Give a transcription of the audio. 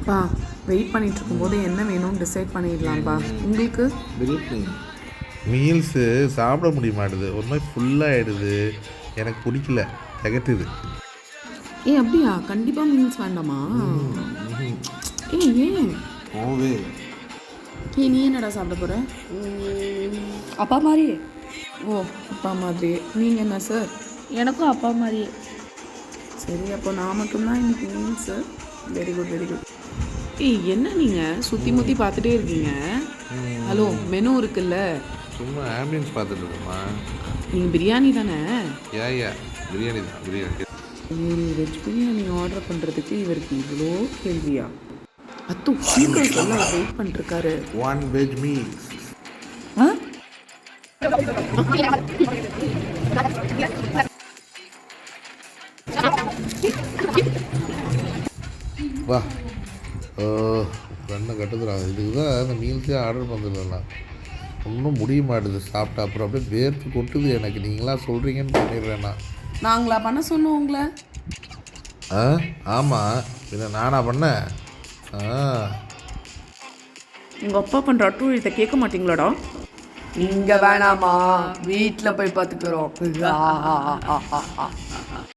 பா வெயிட் பண்ணிட்டு இருக்கும்போது என்ன வேணும்னு டிசைட் பண்ணிடலாம்ப்பா. உங்களுக்கு பிரியாணி மீல்ஸு சாப்பிட முடிய மாட்டுது, ஒரு மாதிரி ஃபுல்லாகிடுது, எனக்கு பிடிக்கல, திகட்டுது. அப்படியா? கண்டிப்பாக மீல்ஸ் வேண்டாமா? ஏன் ஓவே நீ என்னடா சாப்பிட போகிற? அப்பா மாதிரி. ஓ, அப்பா மாதிரி. நீங்கள் என்ன சார்? எனக்கும் அப்பா மாதிரியே. சரி, அப்போ நான் மட்டும்தான் இன்னைக்கு meals. Very good very good. என்ன நீங்கள் சுற்றி முற்றி பார்த்துட்டே இருக்கீங்க? ஹலோ, மெனு இருக்குல்ல. சும்மா ஆம்பியன்ஸ் பார்த்துட்டு இருக்கோம்மா. நீங்கள் பிரியாணி தானே? யா பிரியாணி தான், பிரியாணி. வெஜ் பிரியாணி ஆர்டர் பண்ணுறதுக்கு இவருக்கு இவ்வளோ கேள்வியா? அத்து சீக்கிரம் சொல்ல வெயிட் பண்ணிருக்காரு. 1 வெஜ் மீல்ஸ். ஆ வா, ஓ கண்ணை கட்டுதுடா. இதுக்கு தான் அந்த மீல்ஸே ஆர்டர் பண்ணிருந்தேன். ஒன்றும் முடிய மாட்டுது சாப்பிட்டா. அப்புறம் அப்படியே வேர்த்து கொட்டுது எனக்கு. நீங்களாம் சொல்கிறீங்கன்னு பண்ணிடுறேன் நான். நாங்களா பண்ண சொன்னோம் உங்களை? ஆமாம், இதை நானா பண்ணேன்? உங்கள் அப்பா பண்ணுற அட்டூழியத்தை கேட்க மாட்டீங்களாடா? இங்கே வேணாமா, வீட்டில் போய் பார்த்துக்கிறோம்.